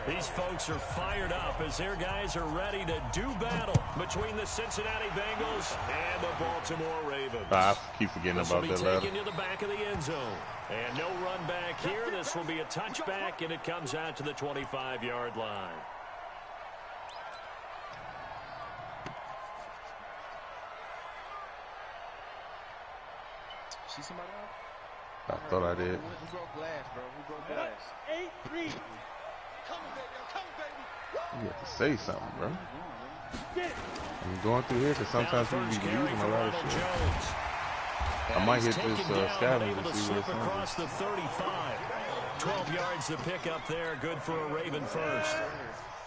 These folks are fired up as their guys are ready to do battle between the Cincinnati Bengals and the Baltimore Ravens. I keep forgetting about that ladder. Taken to the back of the end zone. And no run back here. This will be a touchback, and it comes out to the 25-yard line. See somebody else? I thought I did. Who broke glass, bro? Who broke glass? 8-3. You have to say something, bro. I'm going through here because sometimes we be losing a lot of shit. I might hit this scavenger to see what it's across the 35. 12 yards to pick up there. Good for a Raven first.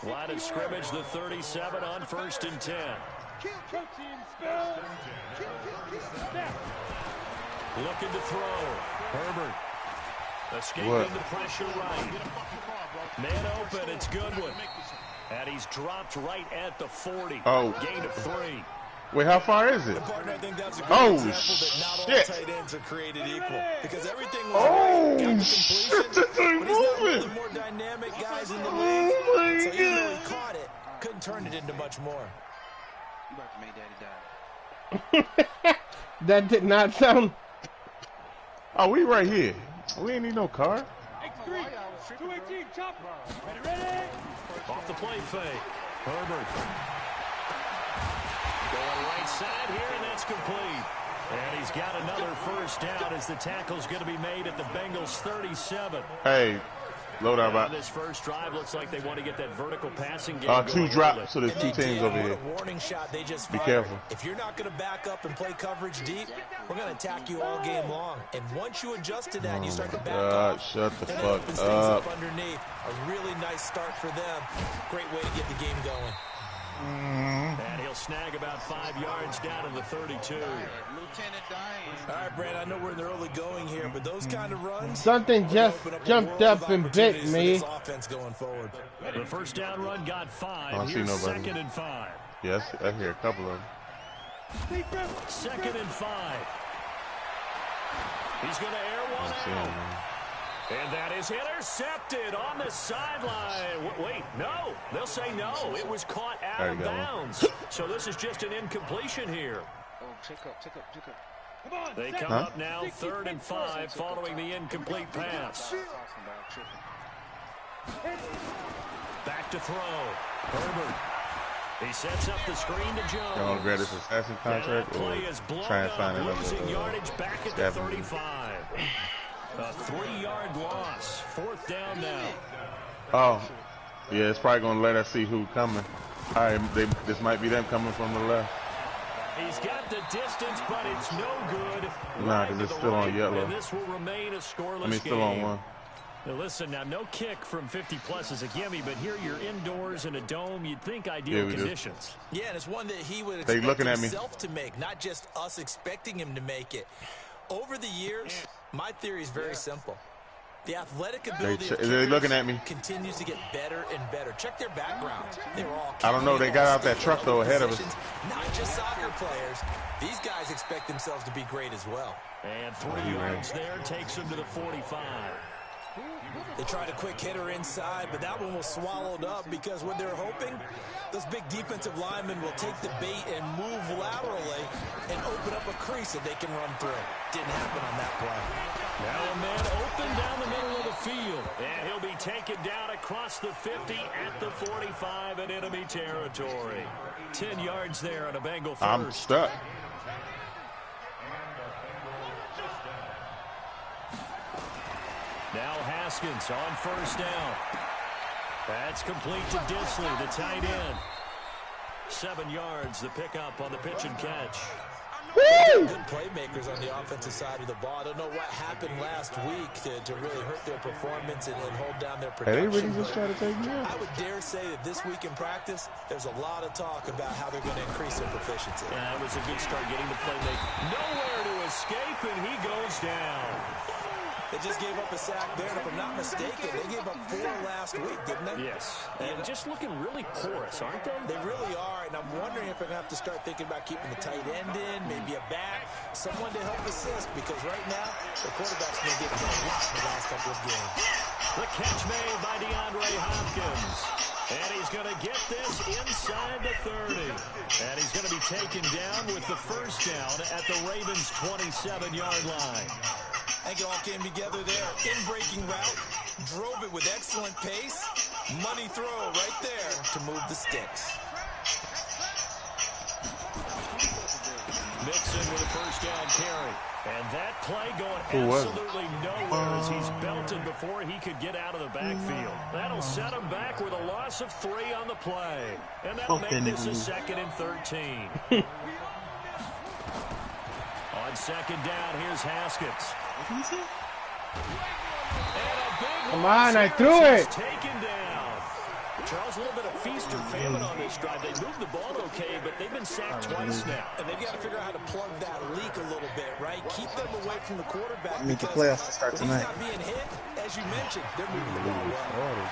Line of scrimmage, the 37 on 1st and 10. Looking to throw. Herbert. Escaping the pressure right. Man open, it's Goodwin. And he's dropped right at the 40. Oh. Gain of 3. Wait, how far is it? Partner, I think that's a good Oh, example that not all shit. tight ends are created equal. Because everything was Oh, got the shit, completion, this thing but he's not one of moving. the more dynamic guys in the Oh, league. my So even though he God. caught it, couldn't turn it into much more. You about to make Daddy die. That did not sound. Oh, we right here. We ain't need no car. X3. 218. Chop. Ready. Off the play fake. Herbert. Going right side here, and that's complete. And he's got another first down as the tackle's going to be made at the Bengals 37. Hey, load out about. This first drive looks like they want to get that vertical passing game. Two drops, so there's two teams over here. What a warning shot they just Be fired. careful. If you're not going to back up and play coverage deep, we're going to attack you all game long. And once you adjust to that and you start to back off, Shut the and it fuck opens things up up. underneath. A really nice start for them. Great way to get the game going. And he'll snag about 5 yards down to the 32. Lieutenant Diane. All right, Brad, I know we're in the early going here, but those kind of runs... Something just jumped up and bit me. Offense going forward. The first down run got 5. I don't see Here's nobody. 2nd and 5. Yes, I hear a couple of them. 2nd and 5. He's going to air one out. And that is intercepted on the sideline. Wait, no. They'll say no. It was caught out of bounds. So this is just an incompletion here. Oh, check up. They come up now 3rd and 5 following the incomplete pass. Back to throw. Herbert. He sets up the screen to Jones. You want to grab this assassin contract or try and find losing yardage another back at the scavenger? 35. A 3-yard loss. 4th down now. Oh, yeah, it's probably going to let us see who's coming. All right, this might be them coming from the left. He's got the distance, but it's no good. Nah, because it's still on yellow. And this will remain a scoreless I mean, still on game. one. Now listen, now no kick from 50-plus is a gimme, but here you're indoors in a dome. You'd think ideal conditions. Yeah, and it's one that he would They expect looking at me. himself to make, not just us expecting him to make it. Over the years, my theory is very simple. The athletic ability of They're looking at me. continues to get better and better. Check their background. They were all I don't know. They got out that truck, though, ahead of us. Not just soccer players. These guys expect themselves to be great as well. And 3 yards there takes him to the 45. They tried a quick hitter inside, but that one was swallowed up because what they're hoping, those big defensive linemen will take the bait and move laterally and open up a crease that they can run through. Didn't happen on that play. Now a man open down the middle of the field. And he'll be taken down across the 50 at the 45 in enemy territory. 10 yards there on a Bengal first. I'm stuck. Now Haskins on 1st down. That's complete to Disley, the tight end. 7 yards, the pickup on the pitch and catch. Good playmakers on the offensive side of the ball. I don't know what happened last week to really hurt their performance and hold down their production. Hey, they really just try to take me out. I would dare say that this week in practice, there's a lot of talk about how they're going to increase their proficiency. Yeah, that was a good start getting the playmaker. Nowhere to escape, and he goes down. They just gave up a sack there, and if I'm not mistaken, they gave up 4 last week, didn't they? Yes. And just looking really porous, aren't they? They really are, and I'm wondering if they're going to have to start thinking about keeping the tight end in, maybe a back, someone to help assist, because right now, the quarterback's been getting hit a lot in the last couple of games. The catch made by DeAndre Hopkins. And he's going to get this inside the 30. And he's going to be taken down with the first down at the Ravens' 27-yard line. I think it all came together there. In-breaking route, drove it with excellent pace. Money throw right there to move the sticks. Mixon with a first down carry. And that play going absolutely nowhere as he's belted before he could get out of the backfield. That'll set him back with a loss of 3 on the play. And that'll make this a 2nd and 13. On second down, here's Haskins. Come on, I threw it. Taken down. Charles, a little bit of feast or famine on this drive. They moved the ball okay, but they've been sacked twice now. And they've got to figure out how to plug that leak a little bit, right? Keep them away from the quarterback. I need the playoffs to start tonight. He's not being hit, as you mentioned. They're moving the ball well.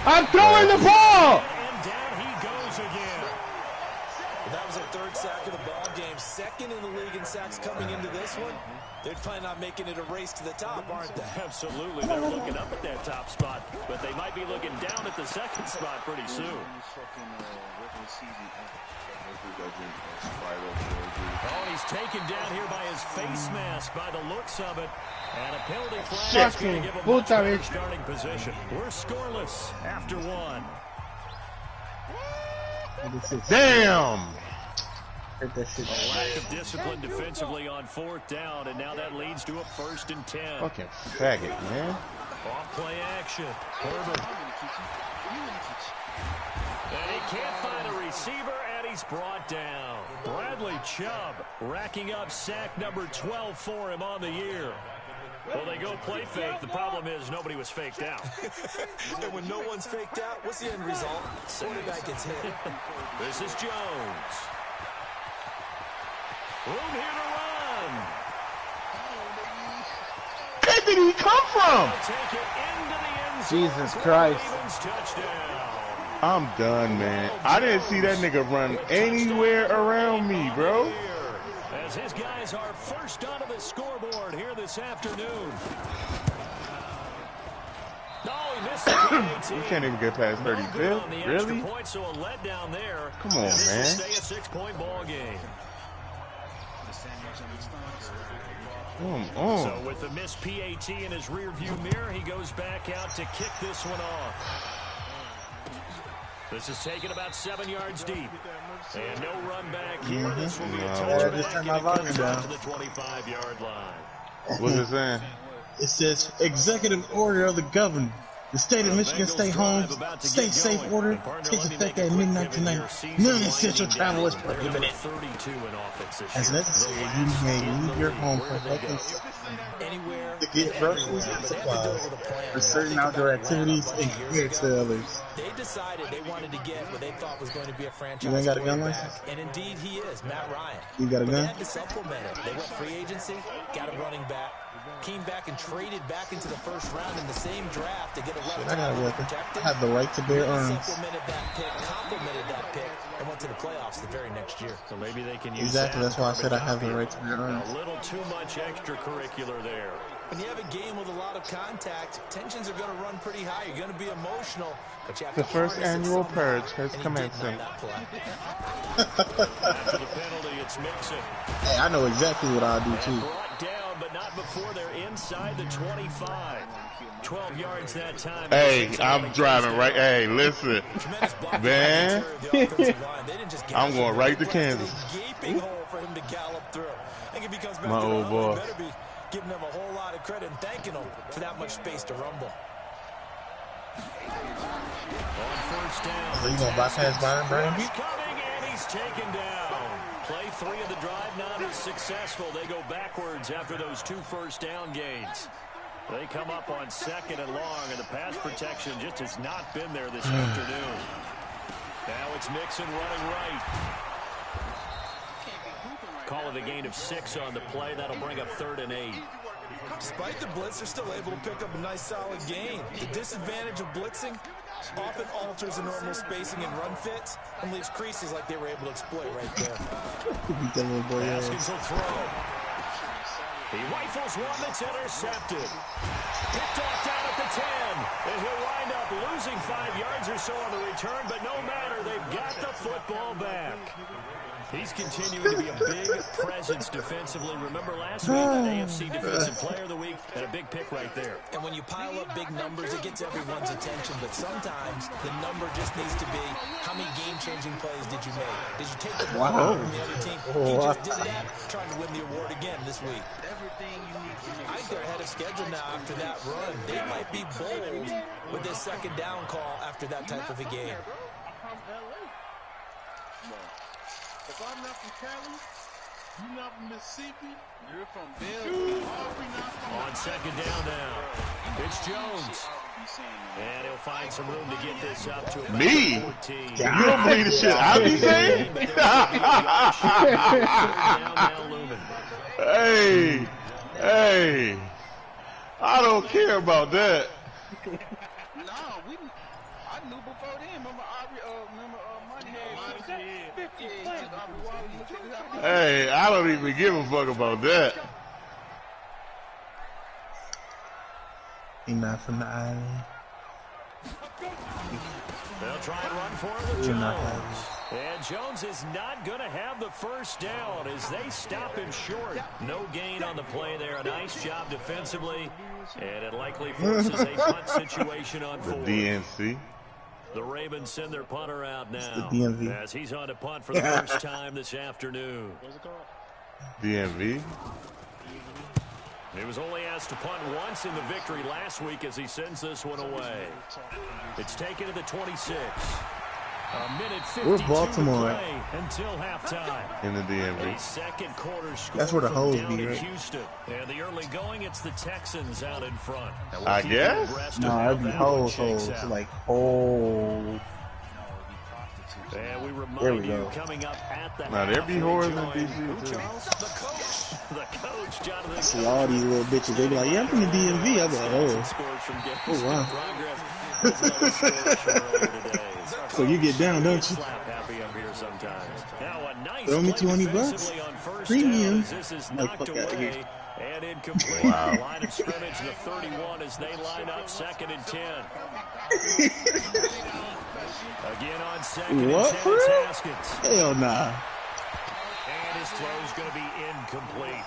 I'm throwing the ball. And down he goes again. That was their 3rd sack of the ball game. 2nd in the league in sacks coming into this one. They're planning on making it a race to the top, aren't they? Absolutely. They're looking up at that top spot, but they might be looking down at the 2nd spot pretty soon. Oh, he's taken down here by his face mask by the looks of it. And a penalty flag is going to give him much better starting position. We're scoreless after 1. Damn! A lack of discipline defensively on 4th down, and now that leads to a 1st and 10. Fucking faggot, man. Off play action. Herbert. And he can't find a receiver, and he's brought down. Bradley Chubb racking up sack number 12 for him on the year. Well, they go play fake. The problem is nobody was faked out. And when no one's faked out, what's the end result? Quarterback gets hit. This is Jones. Room here to run. Where did he come from? Take it into the end zone. Jesus Christ. Ravens touchdown. I'm done, man. I didn't see that nigga run anywhere around me, bro. As his guys are first onto the scoreboard here this afternoon. No, he missed the We can't even get past 35th. Really? Point, so a letdown there. Come on, man. Stay a 6-point ball game. Come on. So with the missed PAT in his rearview mirror, he goes back out to kick this one off. This is taken about 7 yards deep. And no run back here. This will be a touchback, and it comes out to the 25-yard line. What's it saying? It says, Executive Order of the Governor. The state of Michigan stay home, stay safe order takes effect at midnight tonight. Non-essential travel is prohibited. As necessary, you may leave your home for local to get groceries and supplies for certain outdoor activities and care to others. They decided they wanted to get what they thought was going to be a franchise. You ain't got a gun license? And indeed he is, Matt Ryan. You got a gun? They had to supplement it. They went free agency, got a running back, came back and traded back into the first round in the same draft to get a left tackle protected. I have the right to bear arms. Supplemented that pick, complemented that pick, and went to the playoffs the very next year. So maybe they can use exactly. That's why I said I have the right to bear arms. A little too much extracurricular there. When you have a game with a lot of contact, tensions are going to run pretty high. You're going to be emotional, but you have The to first annual purge has and commenced. After the penalty, it's Mixon. Hey, I know exactly what I'll do too. Brought down, but not before they're inside the 25. 12 yards that time. Hey, I'm driving right. Hey, listen, man. I'm going right to Kansas. Gaping hole for him to gallop through. I think if he comes back My to old boy. better be giving him a whole lot of credit and thanking him for that much space to rumble. On first down. So you gonna bypass Byron Brandy? He's coming and he's taken down. Play 3 of the drive not as successful. They go backwards after those 2 first down gains. They come up on 2nd and long, and the pass protection just has not been there this afternoon. Now it's Mixon running right. Call it a gain of 6 on the play. That'll bring up 3rd and 8. Despite the blitz, they're still able to pick up a nice solid gain. The disadvantage of blitzing often alters the normal spacing and run fits and leaves creases like they were able to exploit right there. Haskins will throw. He rifles one that's intercepted. Picked off down at the 10. And he'll wind up losing 5 yards or so on the return, but no matter, they've got the football back. He's continuing to be a big presence defensively. Remember last week, AFC Defensive Player of the Week, and a big pick right there. And when you pile up big numbers, it gets everyone's attention. But sometimes the number just needs to be, how many game-changing plays did you make? Did you take the ball from the other team? He just did that, trying to win the award again this week. I think they're ahead of schedule now after that run. They might be bold with this second down call after that type of a game. If I'm not from Cali, you're not from Mississippi, you're from Bengals. On second down now, it's Jones. And he'll find some room to get this up to about 14. You don't believe the shit I be saying? Hey, I don't care about that. I knew before then. Remember Hey, I don't even give a fuck about that. He's not from the island. They'll try and run for the Jones. And Jones is not going to have the first down as they stop him short. No gain on the play there. A nice job defensively. And it likely forces a punt situation on fourth. The DNC. The Ravens send their punter out now as he's on to punt for the first time this afternoon. DMV. He was only asked to punt once in the victory last week as he sends this one away. It's taken to the 26. A minute 52 Baltimore to play until halftime. In the DMV. Second quarter score. That's where the hoes down be, in right? Houston. And the early going, it's the Texans out in front. I guess. No, that'd be hoes. Like, oh. And we remind you coming up at the Now there be whores in DC too. The coach, Jonathan. See all these little bitches, they be like, yeah, I'm from the DMV. I'm like, oh wow. So you get down, don't you? Throw me $20. Premium. Like, fuck out of here. And incomplete. Wow. Line of scrimmage, the 31 as they line up 2nd and 10. Again on 2nd what, and 10, it's Haskins. Hell nah. And his throw's going to be incomplete.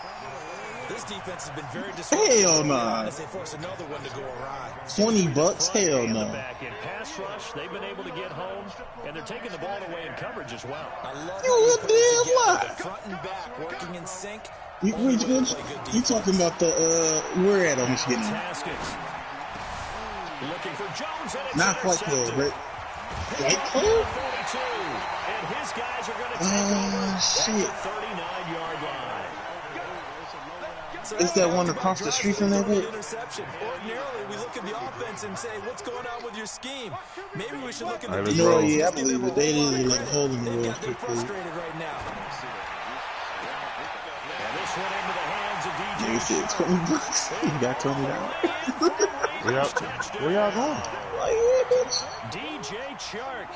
This defense has been very disruptive. Hell nah. As they force another one to go awry. $20? Hell no. Back in pass rush, they've been able to get home, and they're taking the ball away in coverage as well. I love You damn lie. front and back working in sync. You talking about the where at on Michigan? Looking for Jones, and it's not quite close, right? Right close? And his guys are going to take over shit. at the 39-yard line. Is that one across the street from that bit? Interception. Ordinarily, we look at the offense and say, what's going on with your scheme? Maybe we should look at the defense. No, yeah, I believe it. They didn't like hold him real quick. Frustrated right now. And this one into the hands of DJ. You said $20. You got $20. Where y'all going? DJ Chark.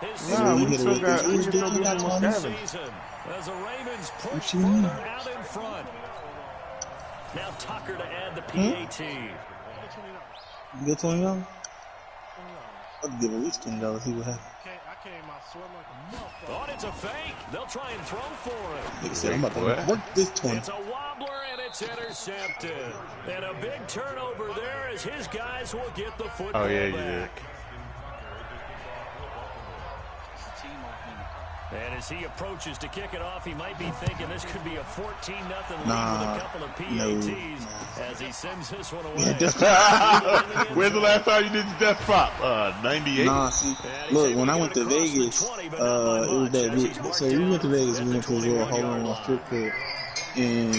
We just go do some more season as the Ravens push further out in front. Now Tucker to add the PAT. You get $20? I'll give at least $20. See what happens. Thought it's a fake. They'll try and throw for it. They said, I'm about to work this 20. It's a wobbler and it's intercepted. And a big turnover there as his guys will get the football back. And as he approaches to kick it off, he might be thinking this could be a 14-0 lead with a couple of PATs as he sends this one away. When's the last time you did the death prop? 98? Nah, see, look, when I went to Vegas, it was that week. So we went to Vegas, we went to a little hole-in-one strip club. And,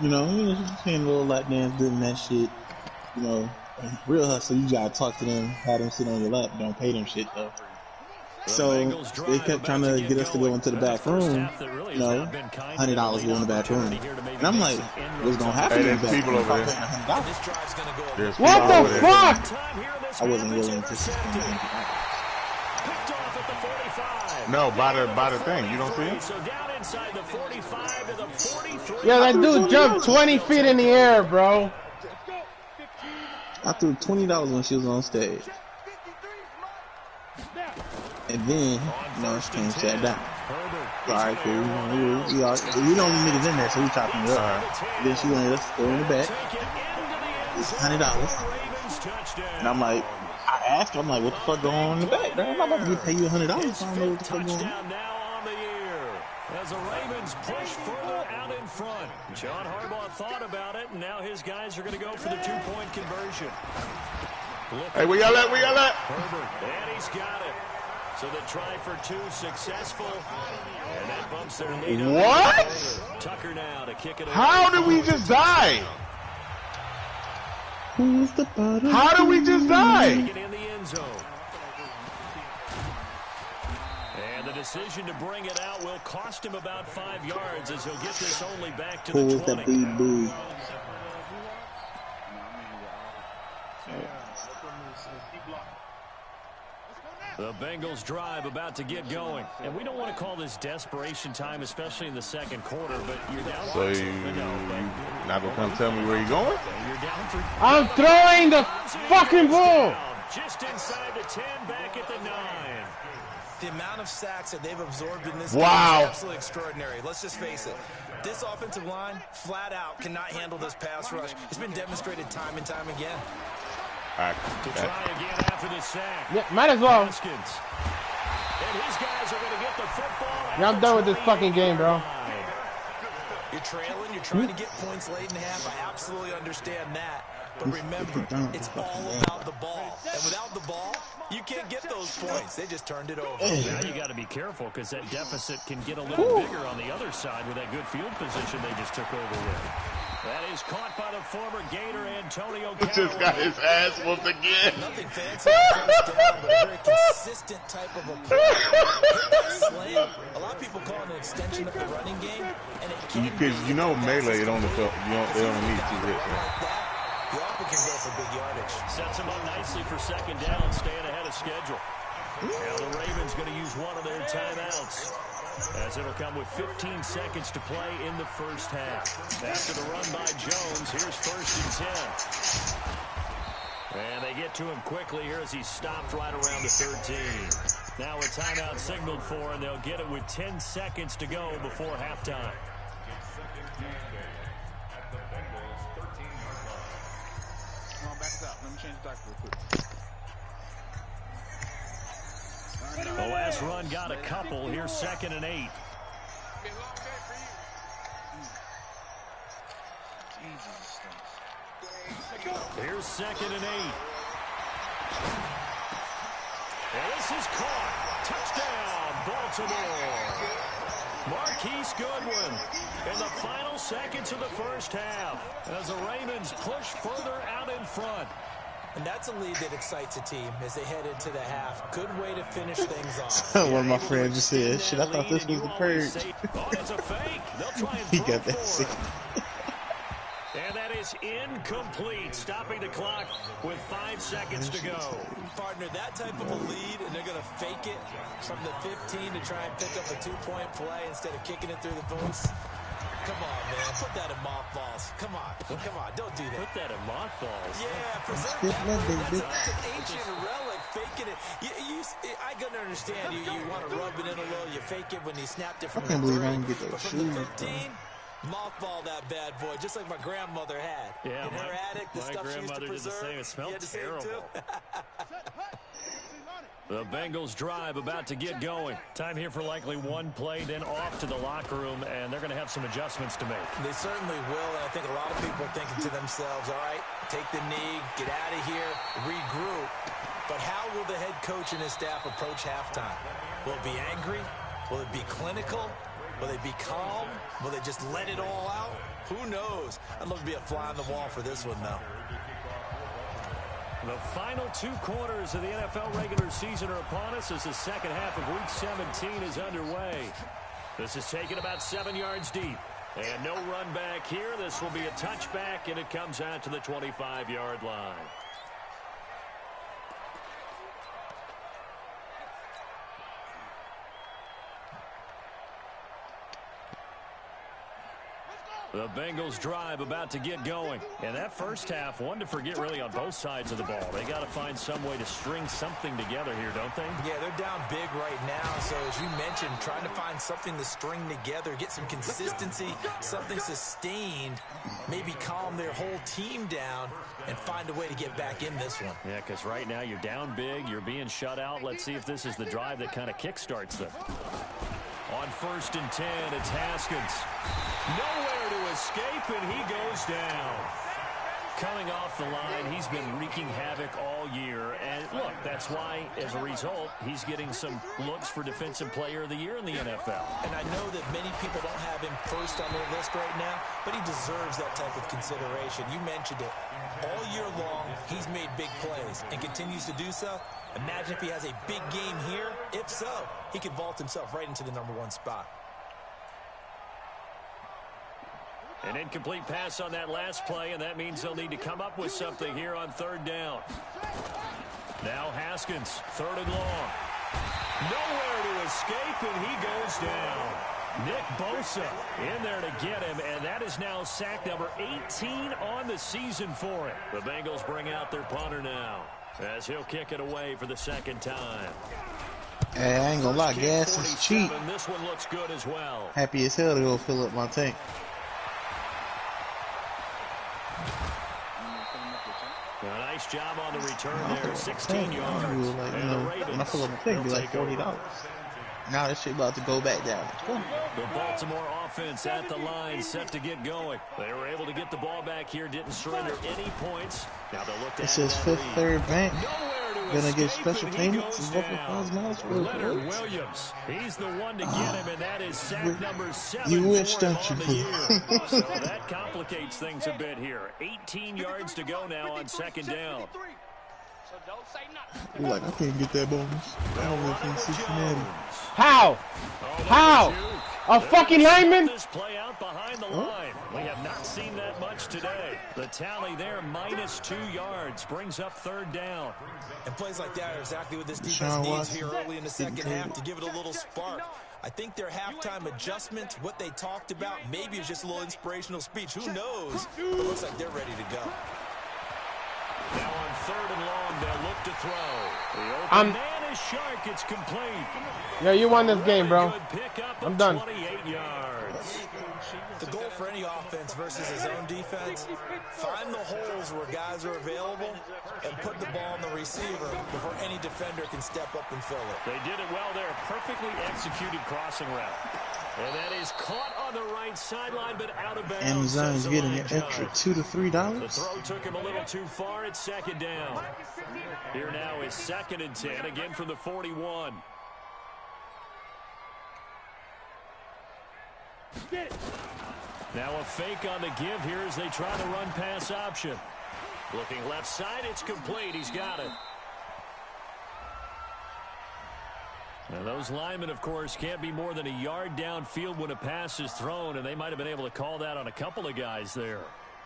you know, just playing a little lap dance, doing that shit. You know, real hustle, you gotta talk to them, have them sit on your lap, don't pay them shit, though. So they kept trying to get us to go into the back room, you know, $100 to go in the back room. And I'm like, what's going to happen in the back room? What the fuck? I wasn't willing to No, by the thing. You don't see it? Yeah, that dude jumped 20 feet in the air, bro. I threw $20 when she was on stage. And then, you know, she came and sat down. Alright, cool. We don't need niggas in there, so we chopping it up. Then she wanted us to go in the back. It's $100. And I'm like, I asked her, I'm like, what the fuck going on in the back? I'm not about to pay you $100. I don't know what the fuck going on. As the Ravens push further out in front. John Harbaugh thought about it, and now his guys are going to go for the two-point conversion. Hey, we got that, Herbert, and he's got it. So they try for two, successful, and that bumps their lead. What? Tucker now to kick it. How did we just die? Who's the bottom? How did we just die? In the end zone. And the decision to bring it out will cost him about 5 yards as he'll get this only back to the 20. The The Bengals drive about to get going. And we don't want to call this desperation time, especially in the second quarter, but you're down. So you not going to come tell me where you're going? I'm throwing the fucking ball. Just inside the 10, back at the 9. The amount of sacks that they've absorbed in this wow. game is absolutely extraordinary. Let's just face it. This offensive line, flat out, cannot handle this pass rush. It's been demonstrated time and time again. All right. To try again after the sack. Yeah, might as well. And his guys are going to get the football. Yeah, I'm done with this fucking game, bro. You're trailing. You're trying to get points late in the half. I absolutely understand that. But remember, it's all about the ball. And without the ball, you can't get those points. They just turned it over. Now you got to be careful because that deficit can get a little bigger on the other side with that good field position they just took over with. That is caught by the former Gator Antonio. He just got his ass whooped again. Nothing fancy on first down, but a very consistent type of a slam. A lot of people call it an extension of the running game, and it can because you know melee, they only need 2 hits. The offer can go for big yardage. Sets him up nicely for second down, staying ahead of schedule. Now the Ravens going to use one of their timeouts, as it'll come with 15 seconds to play in the first half. After the run by Jones, here's 1st and 10. And they get to him quickly here as he's stopped right around the 13. Now a timeout signaled for, and they'll get it with 10 seconds to go before halftime. Let me change the doctor real quick. The last run got a couple. Here's 2nd and 8. Here's 2nd and 8. And this is caught. Touchdown, Baltimore. Marquise Goodwin in the final seconds of the first half as the Ravens push further out in front. And that's a lead that excites a team as they head into the half. Good way to finish things off. One of my friends just said, shit, I thought this was the purge. Oh, it's a fake. They'll try and He got that sick. And that is incomplete, stopping the clock with 5 seconds to go. Partner, that type of a lead, and they're going to fake it from the 15 to try and pick up a 2-point play instead of kicking it through the boots. Come on, man. Put that in mothballs. Come on. Come on. Don't do that. Put that in mothballs. Yeah, preserve that. That's an ancient relic. Faking it. I can understand you want to rub it in a little. You fake it when you snapped it from the 3. I can't believe I didn't get those but from the shoes, 15, mothball that bad boy, just like my grandmother had. Yeah, in her attic, the stuff she used to preserve. It smelled terrible. The Bengals drive about to get going. Time here for likely one play, then off to the locker room, and they're going to have some adjustments to make. They certainly will, and I think a lot of people are thinking to themselves, all right, take the knee, get out of here, regroup. But how will the head coach and his staff approach halftime? Will it be angry? Will it be clinical? Will they be calm? Will they just let it all out? Who knows? I'd love to be a fly on the wall for this one, though. The final 2 quarters of the NFL regular season are upon us as the second half of Week 17 is underway. This is taken about 7 yards deep. And no run back here. This will be a touchback, and it comes out to the 25-yard line. The Bengals drive about to get going. And that first half, one to forget really on both sides of the ball. They got to find some way to string something together here, don't they? Yeah, they're down big right now. So as you mentioned, trying to find something to string together, get some consistency, something sustained, maybe calm their whole team down and find a way to get back in this one. Yeah, because right now you're down big, you're being shut out. Let's see if this is the drive that kind of kickstarts them. On 1st and 10, it's Haskins. Nowhere to escape, and he goes down. Coming off the line, he's been wreaking havoc all year. And look, that's why, as a result, he's getting some looks for Defensive Player of the Year in the NFL. And I know that many people don't have him first on their list right now, but he deserves that type of consideration. You mentioned it. All year long, he's made big plays and continues to do so. Imagine if he has a big game here. If so, he could vault himself right into the #1 spot. An incomplete pass on that last play, and that means they'll need to come up with something here on 3rd down. Now Haskins, 3rd and long. Nowhere to escape, and he goes down. Nick Bosa in there to get him, and that is now sack number 18 on the season for him. The Bengals bring out their punter now, as he'll kick it away for the 2nd time. Hey, I ain't gonna lie, gas is cheap. This one looks good as well. Happy as hell to go fill up my tank. A nice job on the return there, 16 yards. Like, you know, when I fill up my tank, it'd be like $40. Now this shit about to go back down. The Baltimore offense at the line, set to get going. They were able to get the ball back here, didn't surrender any points. Now they'll look to this is Fifth Third Bank. Gonna get special payments and local funds miles for Leonard Williams. He's the one to get him, and that is sack number 7. You wish, don't you, Pooh? So that complicates things a bit here. 18 yards to go now on 2nd down. You're like, I can't get that bonus. I don't live in Cincinnati. How? How? A fucking lineman? This play out behind the line. We have not seen that much today. The tally there, -2 yards, brings up 3rd down. And plays like that are exactly what this defense needs here early in the 2nd half to give it a little spark. I think their halftime adjustment, what they talked about, maybe it's just a little inspirational speech. Who knows? But it looks like they're ready to go. Now on 3rd and long, they'll look to throw. The open man is sharp. It's complete. Yeah, you won this game, bro. I'm done. 28 yards. The goal for any offense versus his own defense, find the holes where guys are available and put the ball on the receiver before any defender can step up and fill it. They did it well there. Perfectly executed crossing route. And that is caught on the right sideline, but out of bounds. Amazon's getting an extra $2 to $3. The throw took him a little too far. It's 2nd down. Here now is 2nd and 10, again from the 41. Now a fake on the give here as they try the run pass option. Looking left side, it's complete. He's got it. Now those linemen, of course, can't be more than a yard downfield when a pass is thrown, and they might have been able to call that on a couple of guys there.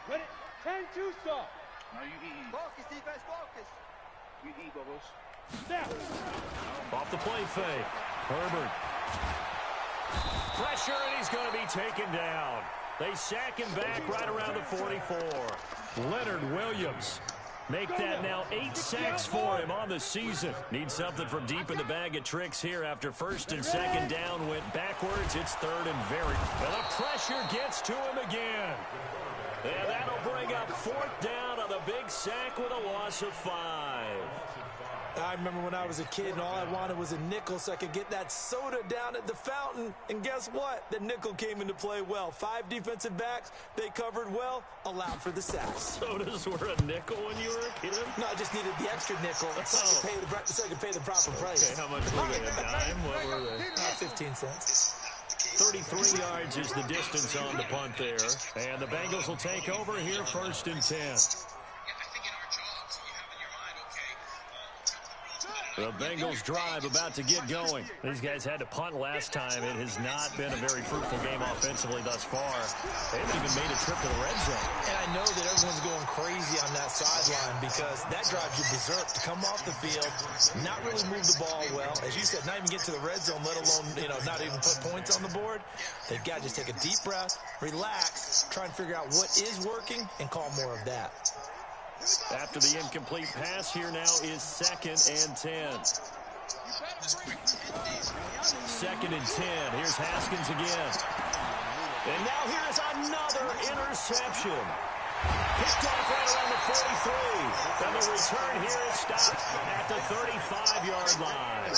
Ready? 10-2 stop. Now you eat. Focus, defense, focus. You eat, Bubbles. Now. Off the play fake. Herbert. Pressure, and he's going to be taken down. They sack him back right around the 44. Leonard Williams. Make that now 8 sacks for him on the season. Needs something from deep in the bag of tricks here after 1st and 2nd down went backwards. It's 3rd and very. Well, the pressure gets to him again. And that'll bring up 4th down on the big sack with a loss of 5. I remember when I was a kid and all I wanted was a nickel so I could get that soda down at the fountain. And guess what? The nickel came into play well. 5 defensive backs, they covered well, allowed for the sacks. Sodas were a nickel when you were a kid? No, I just needed the extra nickel so I could pay the proper price. Okay, how much were they? A dime? What were they? 15 cents. 33 yards is the distance on the punt there. And the Bengals will take over here 1st and 10. The Bengals drive about to get going. These guys had to punt last time. It has not been a very fruitful game offensively thus far. They haven't even made a trip to the red zone. And I know that everyone's going crazy on that sideline because that drives you berserk to come off the field, not really move the ball well. As you said, not even get to the red zone, let alone, not even put points on the board. They've got to just take a deep breath, relax, try and figure out what is working, and call more of that. After the incomplete pass, here now is 2nd and 10. 2nd and 10. Here's Haskins again. And now here's another interception. Picked off right around the 43. And the return here is stopped at the 35-yard line.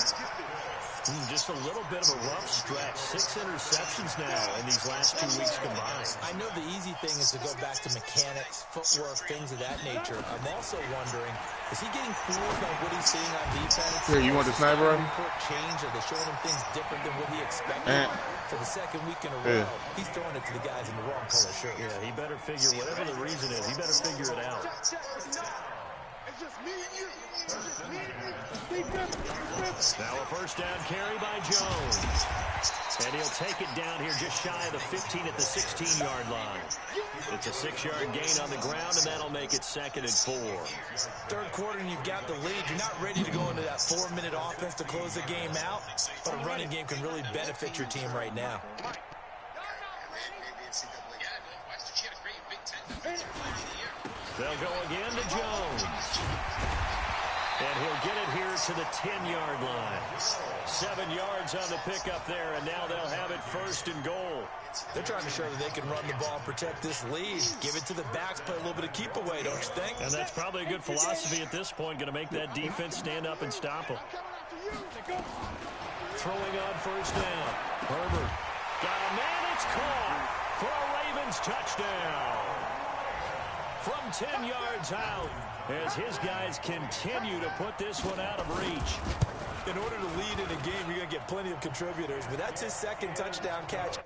Just a little bit of a rough stretch. 6 interceptions now in these last 2 weeks combined. I know the easy thing is to go back to mechanics, footwork, things of that nature. I'm also wondering, is he getting fooled by what he's seeing on defense? Here, you want the sniper rifle? Change? Are they showing him things different than what he expected? For the second week in a row, he's throwing it to the guys in the wrong color shirt. Yeah, he better figure, whatever the reason is, he better figure it out. It's just me and you. It's just me and you. Now a first down carry by Jones. And he'll take it down here just shy of the 15 at the 16-yard line. It's a 6-yard gain on the ground, and that'll make it 2nd and 4. Third quarter, and you've got the lead. You're not ready to go into that 4-minute offense to close the game out, but a running game can really benefit your team right now. They'll go again to Jones. And he'll get it here to the 10-yard line. 7 yards on the pickup there, and now they'll have it 1st and goal. They're trying to show that they can run the ball and protect this lead. Give it to the backs, play a little bit of keep away, don't you think? And that's probably a good philosophy at this point, going to make that defense stand up and stop them. Throwing on first down. Herbert got a man, it's caught for a Ravens touchdown. From 10 yards out, as his guys continue to put this one out of reach. In order to lead in a game, you're going to get plenty of contributors, but that's his 2nd touchdown catch